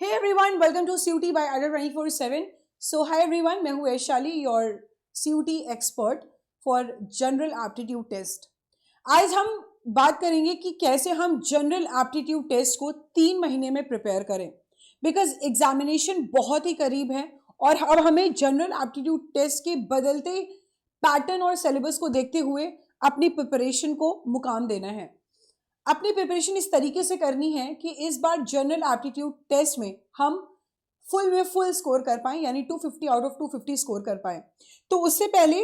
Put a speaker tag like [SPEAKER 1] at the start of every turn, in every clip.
[SPEAKER 1] Hey everyone, welcome to CUT by Adder 24/7. So hi everyone, मैं हूँ Vaishali, your CUT expert for General Aptitude Test. आज हम बात करेंगे कि कैसे हम जनरल एप्टीट्यूड टेस्ट को 3 महीने में प्रिपेयर करें, बिकॉज एग्जामिनेशन बहुत ही करीब है और अब हमें जनरल एप्टीट्यूड टेस्ट के बदलते पैटर्न और सिलेबस को देखते हुए अपनी प्रिपरेशन को मुकाम देना है। अपनी प्रिपरेशन इस तरीके से करनी है कि इस बार जनरल एप्टीट्यूड टेस्ट में हम फुल स्कोर कर पाएं, यानी 250 आउट ऑफ 250 स्कोर कर पाएं। तो उससे पहले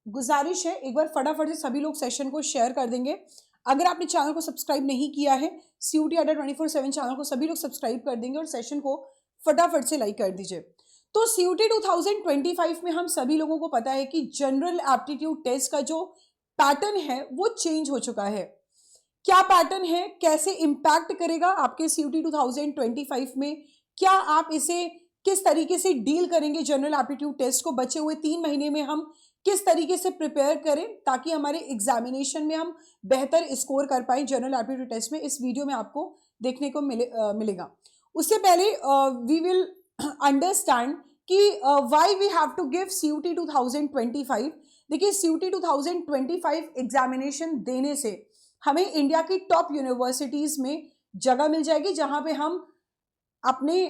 [SPEAKER 1] गुजारिश है, एक बार फटाफट से सभी लोग सेशन को शेयर कर देंगे। अगर आपने चैनल को सब्सक्राइब नहीं किया है, CUT अड्डा 24/7 चैनल को सभी लोग सब्सक्राइब कर देंगे और सेशन को फटाफट से लाइक कर दीजिए। तो CUT 2025 में हम सभी लोगों को पता है कि जनरल एप्टीट्यूड टेस्ट का जो पैटर्न है वो चेंज हो चुका है। क्या पैटर्न है, कैसे इम्पैक्ट करेगा आपके CUT 2025 में, क्या आप इसे किस तरीके से डील करेंगे, जनरल एप्टीट्यूड टेस्ट को बचे हुए 3 महीने में हम किस तरीके से प्रिपेयर करें ताकि हमारे एग्जामिनेशन में हम बेहतर स्कोर कर पाएं जनरल एप्टीट्यूड टेस्ट में, इस वीडियो में आपको देखने को मिलेगा। उससे पहले वी विल अंडरस्टैंड कि why we have to give CUT 2025। देखिए, CUT 2025 एग्जामिनेशन देने से हमें इंडिया की टॉप यूनिवर्सिटीज में जगह मिल जाएगी, जहां पे हम अपने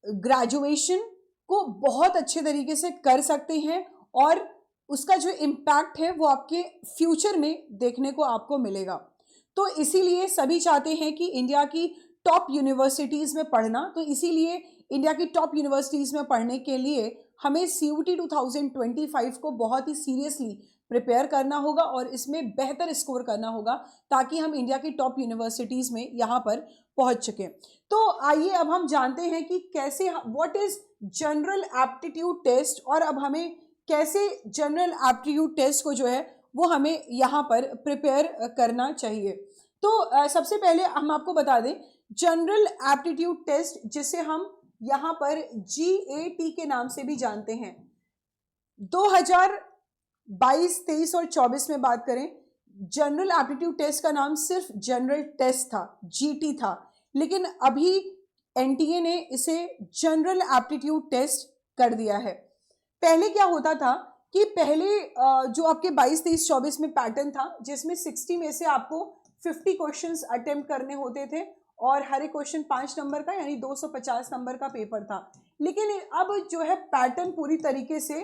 [SPEAKER 1] ग्रेजुएशन को बहुत अच्छे तरीके से कर सकते हैं और उसका जो इम्पैक्ट है वो आपके फ्यूचर में देखने को आपको मिलेगा। तो इसीलिए सभी चाहते हैं कि इंडिया की टॉप यूनिवर्सिटीज में पढ़ना, तो इसीलिए इंडिया की टॉप यूनिवर्सिटीज में पढ़ने के लिए हमें CUT 2025 को बहुत ही सीरियसली प्रिपेयर करना होगा और इसमें बेहतर स्कोर करना होगा ताकि हम इंडिया की टॉप यूनिवर्सिटीज में यहाँ पर पहुँच सकें। तो आइए अब हम जानते हैं कि कैसे, what is general aptitude test और अब हमें कैसे जनरल एप्टीट्यूड टेस्ट को जो है वो हमें यहाँ पर प्रिपेयर करना चाहिए। तो सबसे पहले हम आपको बता दें, जनरल एप्टीट्यूड टेस्ट जिसे हम यहाँ पर GAT के नाम से भी जानते हैं, 2022, 23 और 24 में बात करें, जनरल एप्टीट्यूड टेस्ट का नाम सिर्फ जनरल टेस्ट था, GT था, लेकिन अभी NTA ने इसे जनरल एप्टीट्यूड टेस्ट कर दिया है। पहले क्या होता था कि पहले जो आपके 22, 23, 24 में पैटर्न था जिसमें 60 में से आपको 50 क्वेश्चंस अटेम्प्ट करने होते थे और हर एक क्वेश्चन 5 नंबर का, यानी 250 नंबर का पेपर था। लेकिन अब जो है पैटर्न पूरी तरीके से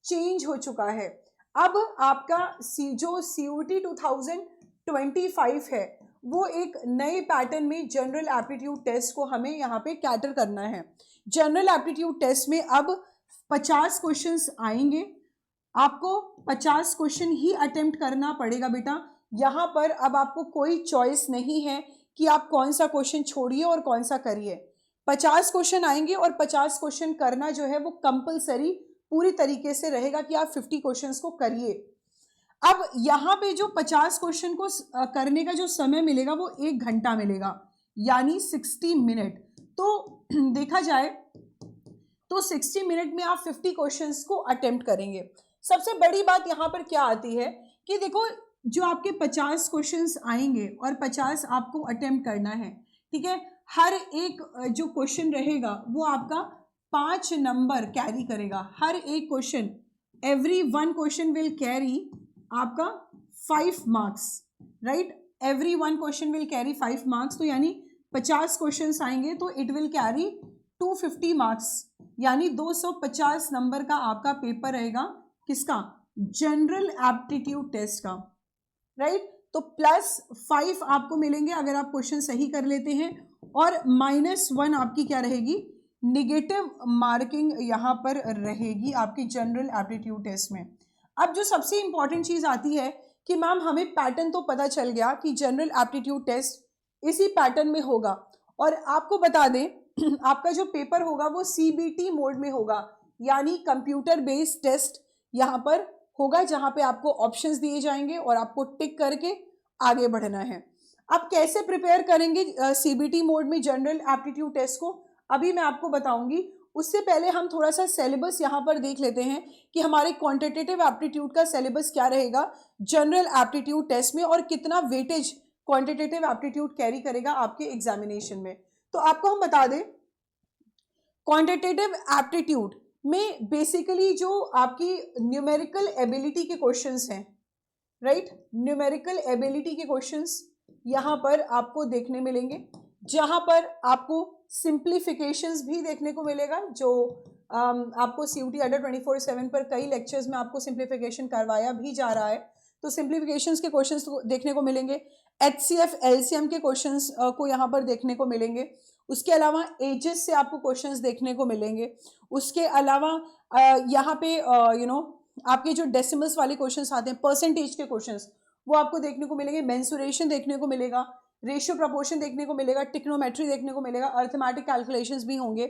[SPEAKER 1] चेंज हो चुका है। अब आपका जो CUT 2025 है वो एक नए पैटर्न में जनरल एप्टीट्यूड टेस्ट को हमें यहाँ पे कैटर करना है। जनरल एप्टीट्यूड टेस्ट में अब 50 क्वेश्चंस आएंगे, आपको 50 क्वेश्चन ही अटेम्प्ट करना पड़ेगा बेटा। यहाँ पर अब आपको कोई चॉइस नहीं है कि आप कौन सा क्वेश्चन छोड़िए और कौन सा करिए। 50 क्वेश्चन आएंगे और 50 क्वेश्चन करना जो है वो कंपलसरी पूरी तरीके से रहेगा कि आप 50 क्वेश्चंस को करिए। अब यहाँ पे जो 50 क्वेश्चन को करने का जो समय मिलेगा वो 1 घंटा मिलेगा, यानी 60 मिनट। तो देखा जाए तो 60 मिनट में आप 50 क्वेश्चंस को अटेम्प्ट करेंगे। सबसे बड़ी बात यहाँ पर क्या आती है कि देखो, जो आपके 50 क्वेश्चंस आएंगे और 50 आपको अटेम्प्ट करना है, ठीक है। हर एक जो क्वेश्चन रहेगा वो आपका 5 नंबर कैरी करेगा। हर एक question, every 1 question will carry आपका 5 marks, right. Every 1 question will carry 5 marks, तो यानी 50 क्वेश्चंस आएंगे तो इट विल कैरी 250 मार्क्स, यानी 250 नंबर का आपका पेपर रहेगा। किसका? जनरल एप्टीट्यूड टेस्ट का, राइट। तो +5 आपको मिलेंगे अगर आप क्वेश्चन सही कर लेते हैं और -1 आपकी क्या रहेगी? निगेटिव मार्किंग यहाँ पर रहेगी आपकी जनरल एप्टीट्यूड टेस्ट में। अब जो सबसे इंपॉर्टेंट चीज़ आती है कि मैम हमें पैटर्न तो पता चल गया कि जनरल एप्टीट्यूड टेस्ट इसी पैटर्न में होगा, और आपको बता दें आपका जो पेपर होगा वो CBT मोड में होगा, यानी कंप्यूटर बेस्ड टेस्ट यहाँ पर होगा, जहाँ पे आपको ऑप्शंस दिए जाएंगे और आपको टिक करके आगे बढ़ना है। आप कैसे प्रिपेयर करेंगे CBT मोड में जनरल एप्टीट्यूड टेस्ट को, अभी मैं आपको बताऊंगी। उससे पहले हम थोड़ा सा सिलेबस यहाँ पर देख लेते हैं कि हमारे क्वांटिटेटिव एप्टीट्यूड का सिलेबस क्या रहेगा जनरल एप्टीट्यूड टेस्ट में और कितना वेटेज क्वांटिटेटिव एप्टीट्यूड कैरी करेगा आपके एग्जामिनेशन में। तो आपको हम बता दें क्वांटिटेटिव एप्टीट्यूड में बेसिकली जो आपकी न्यूमेरिकल एबिलिटी के क्वेश्चंस हैं, राइट, न्यूमेरिकल एबिलिटी के क्वेश्चंस यहाँ पर आपको देखने मिलेंगे, जहाँ पर आपको सिंप्लीफिकेशंस भी देखने को मिलेगा। जो आपको CUT अड्डा 24/7 पर कई लेक्चर्स में आपको सिंप्लीफिकेशन करवाया भी जा रहा है, तो सिंप्लीफिकेशंस के क्वेश्चंस देखने को मिलेंगे। HCF LCM के क्वेश्चंस को यहाँ पर देखने को मिलेंगे। उसके अलावा एजेस से आपको क्वेश्चंस देखने को मिलेंगे। उसके अलावा यहाँ पे आपके जो डेसिमल्स वाले क्वेश्चंस आते हैं, परसेंटेज के क्वेश्चंस, वो आपको देखने को मिलेंगे। मेंसुरेशन देखने को मिलेगा, रेशियो प्रपोर्शन देखने को मिलेगा, टिक्नोमेट्री देखने को मिलेगा, अर्थमेटिक कैलकुलेशंस भी होंगे,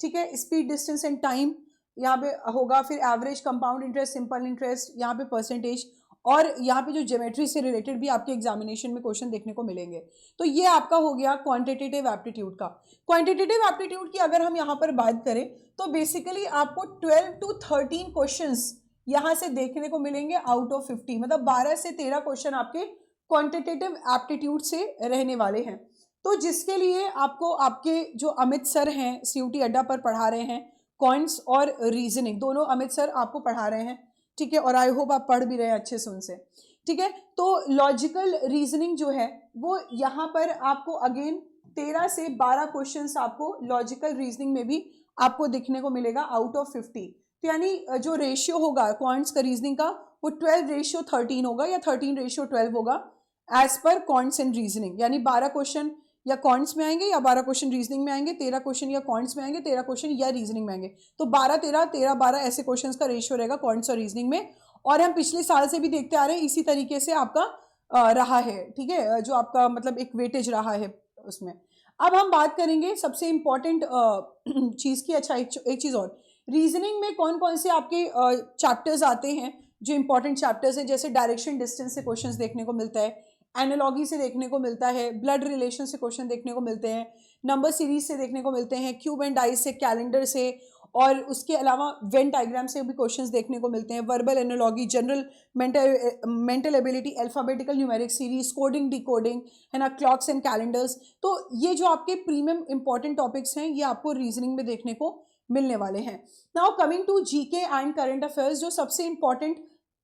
[SPEAKER 1] ठीक है। स्पीड, डिस्टेंस एंड टाइम यहाँ पे होगा। फिर average, compound interest, simple interest, यहाँ पे परसेंटेज, और यहाँ पे जो ज्योमेट्री से रिलेटेड भी आपके एग्जामिनेशन में क्वेश्चन देखने को मिलेंगे। तो ये आपका हो गया क्वांटिटेटिव एप्टीट्यूड का। क्वांटिटेटिव एप्टीट्यूड की अगर हम यहाँ पर बात करें तो बेसिकली आपको 12 to 13 क्वेश्चंस यहाँ से देखने को मिलेंगे आउट ऑफ 50, मतलब 12 से 13 क्वेश्चन आपके क्वांटिटेटिव एप्टीट्यूड से रहने वाले हैं। तो जिसके लिए आपको आपके जो अमित सर हैं CUT अड्डा पर पढ़ा रहे हैं, क्वांट्स और रीजनिंग दोनों अमित सर आपको पढ़ा रहे हैं, ठीक है, और आई होप आप पढ़ भी रहे हैं अच्छे से उनसे, ठीक है। तो लॉजिकल रीजनिंग जो है वो यहाँ पर आपको अगेन 13 से 12 क्वेश्चंस आपको लॉजिकल रीजनिंग में भी आपको दिखने को मिलेगा आउट ऑफ 50। तो यानी जो रेशियो होगा क्वांट्स का रीजनिंग का वो 12:13 होगा या 13:12 होगा as per quants and reasoning. यानी 12 क्वेश्चन या क्वांट्स में आएंगे या 12 क्वेश्चन रीजनिंग में आएंगे, 13 क्वेश्चन या क्वांट्स में आएंगे, 13 क्वेश्चन या रीजनिंग में आएंगे। तो 12-13, 13-12 ऐसे क्वेश्चंस का रेशियो रहेगा क्वांट्स और रीजनिंग में। और हम पिछले साल से भी देखते आ रहे हैं इसी तरीके से आपका रहा है, ठीक है, जो आपका मतलब एक वेटेज रहा है उसमें। अब हम बात करेंगे सबसे इंपॉर्टेंट चीज़ की। अच्छा, एक चीज़ और, रीजनिंग में कौन कौन से आपके चैप्टर्स आते हैं जो इंपॉर्टेंट चैप्टर्स हैं, जैसे डायरेक्शन डिस्टेंस से क्वेश्चंस देखने को मिलता है, एनालॉगी से देखने को मिलता है, ब्लड रिलेशन से क्वेश्चन देखने को मिलते हैं, नंबर सीरीज से देखने को मिलते हैं, क्यूब एंड डाइस से, कैलेंडर से, और उसके अलावा वेन डायग्राम से भी क्वेश्चंस देखने को मिलते हैं, verbal analogy, general mental ability, alphabetical numeric series, coding decoding, है ना, क्लॉक्स एंड कैलेंडर्स। तो ये जो आपके प्रीमियम इंपॉर्टेंट टॉपिक्स हैं ये आपको रीजनिंग में देखने को मिलने वाले हैं। Now coming to GK and current affairs, जो सबसे इंपॉर्टेंट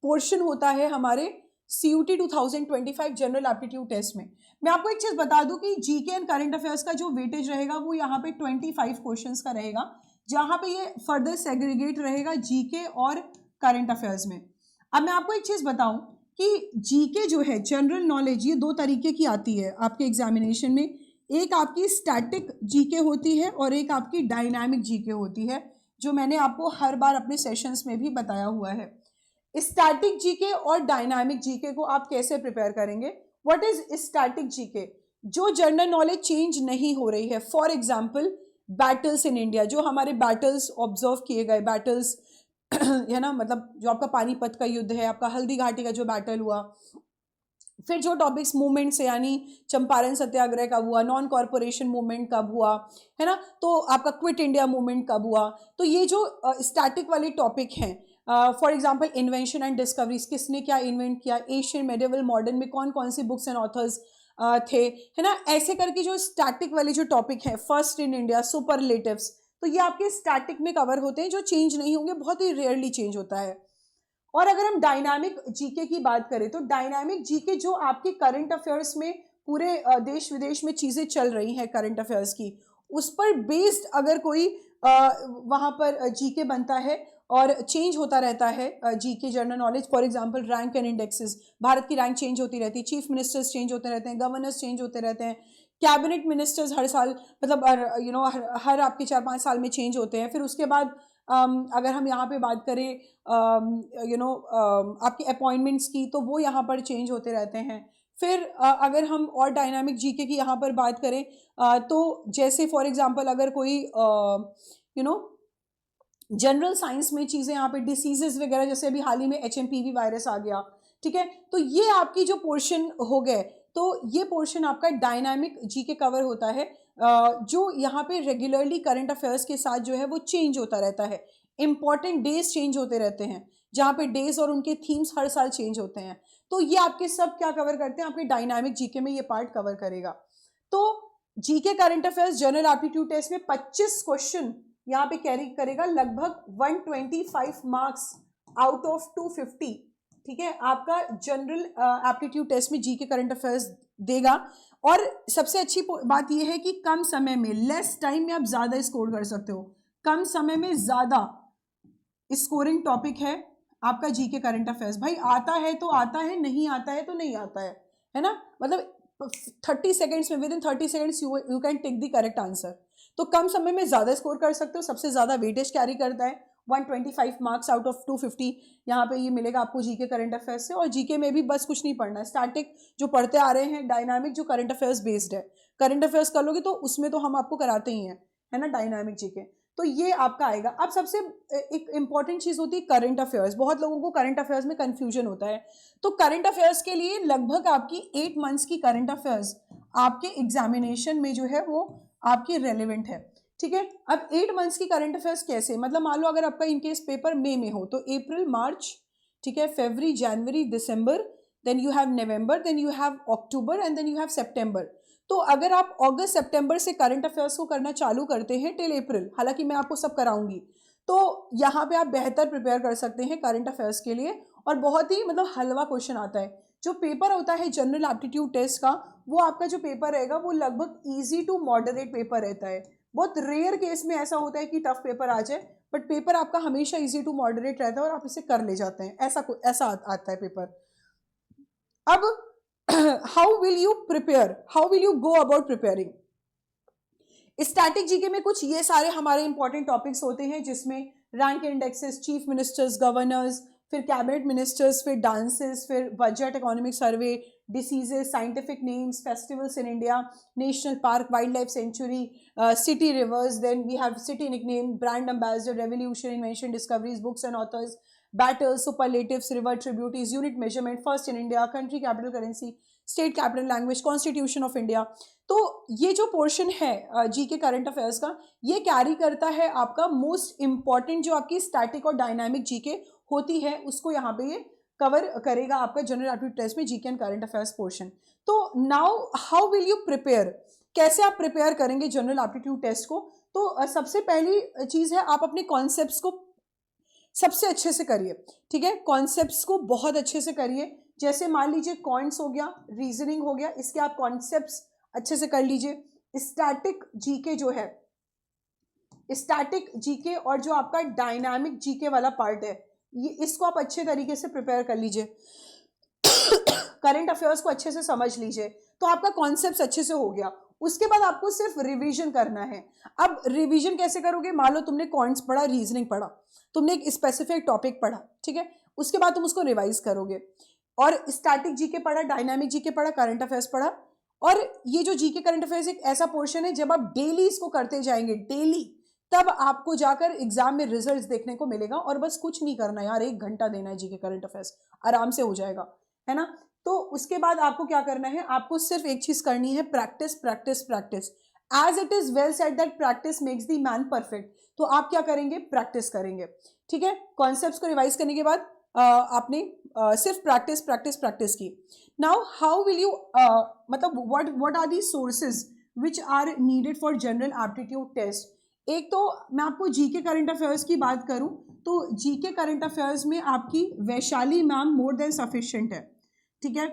[SPEAKER 1] पोर्शन होता है हमारे CUT 2025 जनरल एप्टीट्यूड टेस्ट में। मैं आपको एक चीज़ बता दूं कि जीके एंड करंट अफेयर्स का जो वेटेज रहेगा वो यहाँ पे 25 क्वेश्चंस का रहेगा, जहाँ पे ये फर्दर सेग्रीगेट रहेगा जीके और करंट अफेयर्स में। अब मैं आपको एक चीज़ बताऊं कि जीके जो है, जनरल नॉलेज, ये दो तरीके की आती है आपके एग्जामिनेशन में। एक आपकी स्टैटिक जीके होती है और एक आपकी डायनामिक जीके होती है, जो मैंने आपको हर बार अपने सेशंस में भी बताया हुआ है। स्टैटिक जीके और डायनामिक जीके को आप कैसे प्रिपेयर करेंगे? What is static GK? जो जनरल नॉलेज चेंज नहीं हो रही है, for example battles in India, जो हमारे बैटल्स ऑब्जर्व किए गए बैटल्स है ना, मतलब जो आपका पानीपत का युद्ध है, आपका हल्दी घाटी का जो बैटल हुआ, फिर जो टॉपिक्स मूवमेंट से, यानी चंपारण सत्याग्रह कब हुआ, नॉन कॉरपोरेशन मूवमेंट कब हुआ, है ना, तो आपका क्विट इंडिया मूवमेंट कब हुआ, तो ये जो स्टैटिक वाले टॉपिक हैं, for example invention and discoveries, किसने क्या इन्वेंट किया, एशियन, मेडिवल, मॉडर्न में कौन कौन सी बुक्स एंड ऑथर्स थे, है ना, ऐसे करके जो स्टैटिक वाले जो टॉपिक हैं, फर्स्ट इन इंडिया, सुपरलेटिव्स, तो ये आपके स्टैटिक में कवर होते हैं, जो चेंज नहीं होंगे, बहुत ही रेयरली चेंज होता है। और अगर हम डायनामिक जीके की बात करें तो डायनामिक जीके जो आपके करंट अफेयर्स में पूरे देश विदेश में चीज़ें चल रही हैं करंट अफेयर्स की, उस पर बेस्ड अगर कोई वहाँ पर जीके बनता है और चेंज होता रहता है GK general knowledge. For example rank and indexes, Bharat की रैंक चेंज होती रहती है, चीफ मिनिस्टर्स चेंज होते रहते हैं, गवर्नर्स चेंज होते रहते हैं, कैबिनेट मिनिस्टर्स हर साल, मतलब हर आपके 4-5 साल में चेंज होते हैं। फिर उसके बाद अगर हम यहाँ पे बात करें आपके अपॉइंटमेंट्स की, तो वो यहाँ पर चेंज होते रहते हैं। फिर अगर हम और डायनामिक जीके की यहाँ पर बात करें तो जैसे फॉर एग्जांपल अगर कोई जनरल साइंस में चीज़ें यहाँ पे डिसीजेस वगैरह, जैसे अभी हाल ही में HMPV वायरस आ गया, ठीक है, तो ये आपकी जो पोर्शन हो गए, तो ये पोर्शन आपका डायनामिक जीके कवर होता है, जो यहाँ पे रेगुलरली करंट अफेयर्स के साथ जो है वो चेंज होता रहता है। इंपॉर्टेंट डेज चेंज होते रहते हैं, जहाँ पे डेज और उनके थीम्स हर साल चेंज होते हैं, तो ये आपके सब क्या कवर करते हैं, आपके डायनामिक जीके में ये पार्ट कवर करेगा। तो GK current affairs general aptitude test में 25 क्वेश्चन यहाँ पे कैरी करेगा लगभग 125 मार्क्स आउट ऑफ 250। ठीक है, आपका जनरल एप्टीट्यूड टेस्ट में जीके करंट अफेयर्स देगा। और सबसे अच्छी बात यह है कि कम समय में, लेस टाइम में आप ज्यादा स्कोर कर सकते हो। कम समय में ज्यादा स्कोरिंग टॉपिक है आपका जीके करंट अफेयर्स। भाई आता है तो आता है, नहीं आता है तो नहीं आता है ना। मतलब 30 सेकेंड्स में, within 30 seconds you can take the correct answer. तो कम समय में ज्यादा स्कोर कर सकते हो। सबसे ज्यादा वेटेज कैरी करता है 125 मार्क्स आउट ऑफ 250। यहाँ पे ये मिलेगा आपको जीके करंट अफेयर्स से। और जीके में भी बस कुछ नहीं पढ़ना है, स्टैटिक जो पढ़ते आ रहे हैं, डायनामिक जो करंट अफेयर्स बेस्ड है, करंट अफेयर्स कर लोगे तो उसमें तो हम आपको कराते ही हैं, है ना, डायनामिक जीके। तो ये आपका आएगा। अब सबसे एक इंपॉर्टेंट चीज होती है करंट अफेयर्स। बहुत लोगों को करंट अफेयर्स में कंफ्यूजन होता है। तो करंट अफेयर्स के लिए लगभग आपकी 8 मंथ्स की करंट अफेयर्स आपके एग्जामिनेशन में जो है वो आपकी रेलिवेंट है। ठीक है, अब 8 मंथ्स की करंट अफेयर्स कैसे, मतलब मान लो अगर आपका इनकेस पेपर मई में हो तो अप्रैल, मार्च, ठीक है, February, January, December, then you have November, then you have October and then you have September. तो अगर आप अगस्त सितंबर से करंट अफेयर्स को करना चालू करते हैं टिल अप्रैल, हालांकि मैं आपको सब कराऊंगी, तो यहाँ पे आप बेहतर प्रिपेयर कर सकते हैं करंट अफेयर्स के लिए। और बहुत ही मतलब हलवा क्वेश्चन आता है। जो पेपर होता है जनरल एप्टीट्यूड टेस्ट का, वो आपका जो पेपर रहेगा वो लगभग ईजी टू मॉडरेट पेपर रहता है। बहुत रेयर केस में ऐसा होता है कि टफ पेपर आ जाए, बट पेपर आपका हमेशा इजी टू मॉडरेट रहता है और आप इसे कर ले जाते हैं। ऐसा आता है पेपर। अब how will you prepare, how will you go about preparing. Static GK में कुछ ये सारे हमारे इंपॉर्टेंट टॉपिक्स होते हैं, जिसमें rank indexes, chief ministers, governors, फिर कैबिनेट मिनिस्टर्स, फिर डांसेस, फिर budget, economic survey, diseases, scientific names, festivals in India, national park, wildlife sanctuary, city rivers, then we have city nickname, brand ambassador, revolution, invention, discoveries, books and authors, battles, superlatives, river tributaries, unit measurement, first in India, country capital currency, state capital language, constitution of India। तो ये जो portion है GK current affairs का, ये carry करता है आपका most important जो आपकी स्टैटिक और डायनामिक जीके होती है, उसको यहाँ पे ये कवर करेगा आपका जनरल एप्टीट्यूड टेस्ट में, GK and current affairs portion. तो now how will you prepare, कैसे आप प्रिपेयर करेंगे जनरल एप्टीट्यूड टेस्ट को। तो सबसे पहली चीज है आप अपने कॉन्सेप्ट्स को सबसे अच्छे से करिए। ठीक है, कॉन्सेप्ट्स को बहुत अच्छे से करिए। जैसे मान लीजिए कॉइंट्स हो गया, रीजनिंग हो गया, इसके आप कॉन्सेप्ट्स अच्छे से कर लीजिए। स्टैटिक जीके जो है, स्टैटिक जीके और जो आपका डायनामिक जीके वाला पार्ट है, ये इसको आप अच्छे तरीके से प्रिपेयर कर लीजिए। करंट अफेयर्स को अच्छे से समझ लीजिए, तो आपका कॉन्सेप्ट अच्छे से हो गया। उसके बाद आपको सिर्फ रिवीजन करना है। अब रिवीजन कैसे करोगे, मान लो तुमने कॉइंट्स पढ़ा, रीजनिंग पढ़ा, तुमने एक स्पेसिफिक टॉपिक पढ़ा, ठीक है, उसके बाद तुम उसको रिवाइज करोगे। और स्टैटिक जीके पढ़ा, डायनामिक जीके पढ़ा, करंट अफेयर्स पढ़ा। और ये जो जीके करंट अफेयर्स एक ऐसा पोर्शन है, जब आप डेली इसको करते जाएंगे, डेली, तब आपको जाकर एग्जाम में रिजल्ट्स देखने को मिलेगा। और बस कुछ नहीं करना यार, 1 घंटा देना है जीके करंट अफेयर्स, आराम से हो जाएगा, है ना। तो उसके बाद आपको क्या करना है, आपको सिर्फ एक चीज करनी है, practice practice practice. As it is well said that practice makes the man perfect. तो आप क्या करेंगे, प्रैक्टिस करेंगे। ठीक है, कॉन्सेप्ट्स को रिवाइज करने के बाद आपने सिर्फ प्रैक्टिस प्रैक्टिस प्रैक्टिस की। नाउ हाउ विल यू, मतलब what are the sources which are needed for general aptitude test. एक तो मैं आपको जीके करंट अफेयर्स की बात करूं तो जीके करंट अफेयर्स में आपकी Vaishali ma'am more than sufficient है। ठीक है,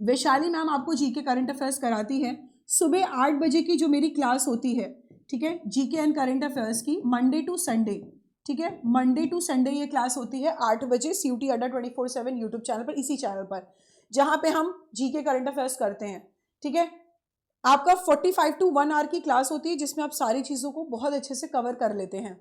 [SPEAKER 1] वैशाली मैम आपको जीके करंट अफेयर्स कराती है। सुबह 8 बजे की जो मेरी क्लास होती है, ठीक है, जीके एंड करंट अफेयर्स की, मंडे टू संडे। ठीक है, मंडे टू संडे ये क्लास होती है 8 बजे CUT अड्डा 24/7 यूट्यूब चैनल पर, इसी चैनल पर, जहां पे हम जीके करंट अफेयर्स करते हैं। ठीक है, आपका 45 to 1 आवर की क्लास होती है, जिसमें आप सारी चीज़ों को बहुत अच्छे से कवर कर लेते हैं।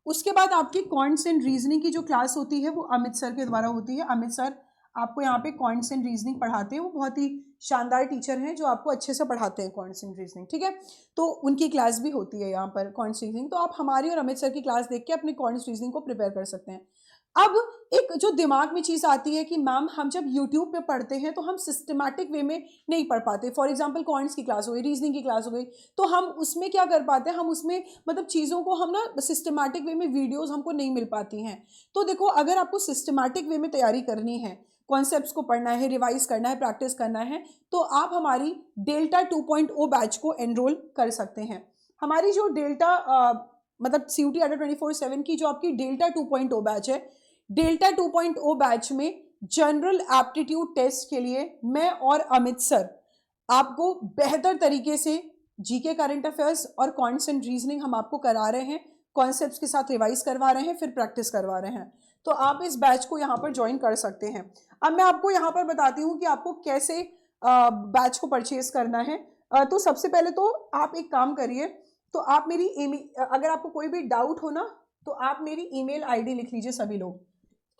[SPEAKER 1] उसके बाद आपकी क्वांट्स एंड रीजनिंग की जो क्लास होती है, वो अमित सर के द्वारा होती है। अमित सर आपको यहाँ पे क्वांट्स एंड रीजनिंग पढ़ाते हैं। वो बहुत ही शानदार टीचर हैं जो आपको अच्छे से पढ़ाते हैं क्वांट्स एंड रीजनिंग। ठीक है, तो उनकी क्लास भी होती है यहाँ पर क्वांट्स रीजनिंग। तो आप हमारी और अमित सर की क्लास देख के अपने क्वांट्स रीजनिंग को प्रिपेयर कर सकते हैं। अब एक जो दिमाग में चीज़ आती है कि मैम हम जब यूट्यूब पे पढ़ते हैं तो हम सिस्टमैटिक वे में नहीं पढ़ पाते। फॉर एग्जांपल क्वांट्स की क्लास हो गई, रीजनिंग की क्लास हो गई, तो हम उसमें क्या कर पाते हैं, हम उसमें मतलब चीज़ों को हम ना सिस्टमैटिक वे में वीडियोस हमको नहीं मिल पाती हैं। तो देखो, अगर आपको सिस्टमैटिक वे में तैयारी करनी है, कॉन्सेप्ट्स को पढ़ना है, रिवाइज करना है, प्रैक्टिस करना है, तो आप हमारी डेल्टा 2.0 बैच को एनरोल कर सकते हैं। हमारी जो डेल्टा मतलब CUET अड्डा 24/7 की जो आपकी डेल्टा 2.0 बैच है, डेल्टा 2.0 बैच में जनरल एप्टीट्यूड टेस्ट के लिए मैं और अमित सर आपको बेहतर तरीके से जीके, करंट अफेयर्स और कॉन्सेप्ट रीजनिंग हम आपको करा रहे हैं, कॉन्सेप्ट्स के साथ रिवाइज करवा रहे हैं, फिर प्रैक्टिस करवा रहे हैं। तो आप इस बैच को यहाँ पर ज्वाइन कर सकते हैं। अब मैं आपको यहाँ पर बताती हूँ कि आपको कैसे बैच को परचेज करना है। तो सबसे पहले तो आप एक काम करिए, तो आप मेरी अगर आपको कोई भी डाउट हो ना, तो आप मेरी ईमेल आईडी लिख लीजिए सभी लोग,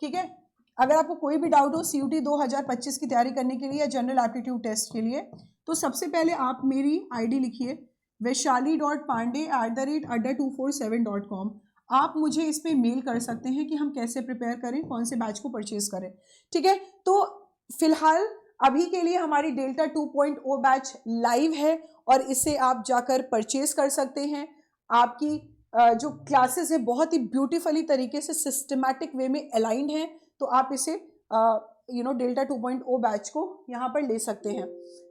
[SPEAKER 1] ठीक है। अगर आपको कोई भी डाउट हो CUET 2025 की तैयारी करने के लिए या जनरल एप्टीट्यूड टेस्ट के लिए, तो सबसे पहले आप मेरी आईडी लिखिए vaishali.pandey@adda247.com। आप मुझे इस पर मेल कर सकते हैं कि हम कैसे प्रिपेयर करें, कौन से बैच को परचेज करें, ठीक है। तो फिलहाल अभी के लिए हमारी डेल्टा 2.0 बैच लाइव है और इसे आप जाकर परचेज कर सकते हैं। आपकी जो क्लासेस है बहुत ही ब्यूटीफुली तरीके से सिस्टमैटिक वे में अलाइंड हैं, तो आप इसे डेल्टा 2.0 बैच को यहाँ पर ले सकते हैं,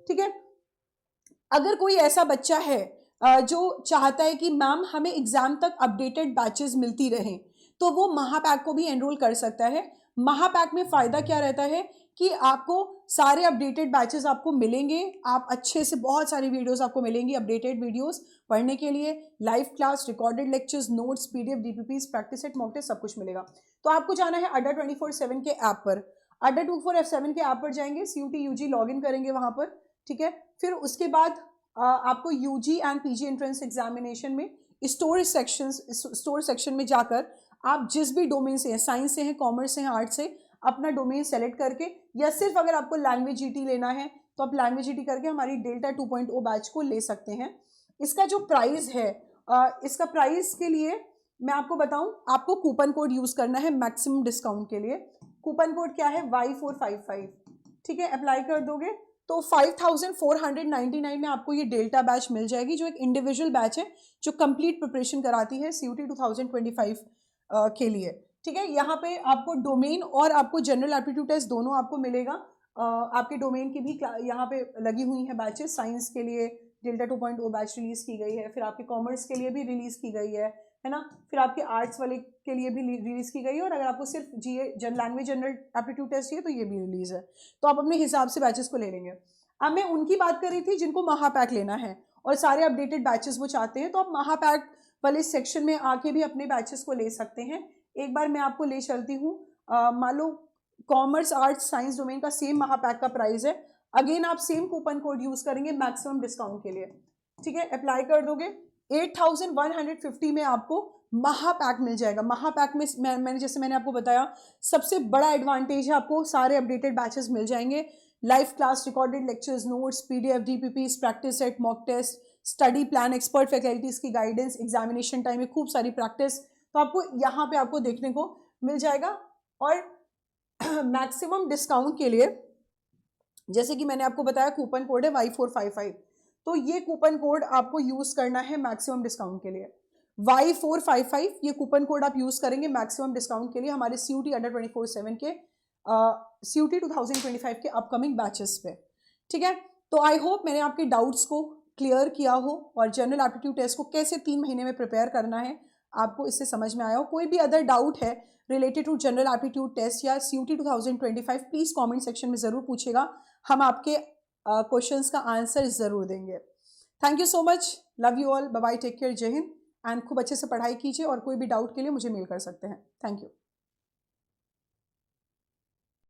[SPEAKER 1] ठीक है। अगर कोई ऐसा बच्चा है जो चाहता है कि मैम हमें एग्जाम तक अपडेटेड बैचेस मिलती रहें, तो वो महापैक को भी एनरोल कर सकता है। महापैक में फ़ायदा क्या रहता है कि आपको सारे अपडेटेड बैचेस आपको मिलेंगे, आप अच्छे से बहुत सारी वीडियोस आपको मिलेंगी, अपडेटेड वीडियोस पढ़ने के लिए, live class, recorded lectures, notes, PDF, DPPs, practice set, mock test, सब कुछ मिलेगा। तो आपको जाना है अड्डा 24/7 के ऐप पर, अड्डा 24/7 के ऐप पर जाएंगे, CUET UG लॉग इन करेंगे वहाँ पर, ठीक है। फिर उसके बाद आपको UG and PG entrance examination में स्टोर सेक्शन में जाकर आप जिस भी डोमेन से हैं, साइंस से हैं, कॉमर्स से हैं, आर्ट्स से, अपना डोमेन सेलेक्ट करके, या सिर्फ अगर आपको लैंग्वेज GT लेना है तो आप लैंग्वेज GT करके हमारी डेल्टा 2.0 बैच को ले सकते हैं। इसका जो प्राइस है, इसका प्राइस के लिए मैं आपको बताऊं, आपको कूपन कोड यूज करना है मैक्सिमम डिस्काउंट के लिए। कूपन कोड क्या है? Y455, ठीक है। अप्लाई कर दोगे तो 5499 में आपको ये डेल्टा बैच मिल जाएगी, जो एक इंडिविजुअल बैच है जो कंप्लीट प्रिपरेशन कराती है CUET 2025 के लिए, ठीक है। यहाँ पे आपको डोमेन और आपको जनरल एप्टीट्यूड टेस्ट दोनों आपको मिलेगा। आपके डोमेन की भी यहाँ पे लगी हुई है बैचेस। साइंस के लिए डेल्टा 2.0 बैच रिलीज की गई है, फिर आपके कॉमर्स के लिए भी रिलीज की गई है ना, फिर आपके आर्ट्स वाले के लिए भी रिलीज की गई है, और अगर आपको सिर्फ लैंग्वेज जनरल एप्टीट्यूड टेस्ट चाहिए तो ये भी रिलीज है। तो आप अपने हिसाब से बैचेस को ले लेंगे। अब मैं उनकी बात कर रही थी जिनको महापैक लेना है और सारे अपडेटेड बैचेस वो चाहते हैं, तो आप महापैक वाले सेक्शन में आके भी अपने बैचेस को ले सकते हैं। एक बार मैं आपको ले चलती हूँ। मान लो कॉमर्स, आर्ट्स, साइंस डोमेन का सेम महापैक का प्राइस है। अगेन आप सेम कूपन कोड यूज करेंगे मैक्सिमम डिस्काउंट के लिए, ठीक है। अप्लाई कर दोगे 8150 में आपको महापैक मिल जाएगा। महापैक में मैंने आपको बताया, सबसे बड़ा एडवांटेज है आपको सारे अपडेटेड बैचेस मिल जाएंगे, live class, recorded lectures, notes, PDF, DPPs, practice set, mock test, study plan, expert faculties की गाइडेंस, एग्जामिनेशन टाइम में खूब सारी प्रैक्टिस, तो आपको यहाँ पे आपको देखने को मिल जाएगा। और मैक्सिमम डिस्काउंट के लिए, जैसे कि मैंने आपको बताया, कूपन कोड है Y455, तो ये कूपन कोड आपको यूज करना है मैक्सिमम डिस्काउंट के लिए। Y455 ये कूपन कोड आप यूज करेंगे मैक्सिमम डिस्काउंट के लिए हमारे CUET अंडर 24/7 के CUET 2025 के अपकमिंग बैचेस पे, ठीक है। तो आई होप मैंने आपके डाउट्स को क्लियर किया हो, और जनरल एप्टीट्यूड टेस्ट को कैसे 3 महीने में प्रिपेयर करना है आपको इससे समझ में आया हो। कोई भी अदर डाउट है related to general aptitude test या CUET 2025, प्लीज़ कमेंट सेक्शन में ज़रूर पूछेगा, हम आपके क्वेश्चंस का आंसर ज़रूर देंगे। Thank you so much, love you all, bye bye, take care, जय हिंद, एंड खूब अच्छे से पढ़ाई कीजिए, और कोई भी डाउट के लिए मुझे मेल कर सकते हैं। Thank you.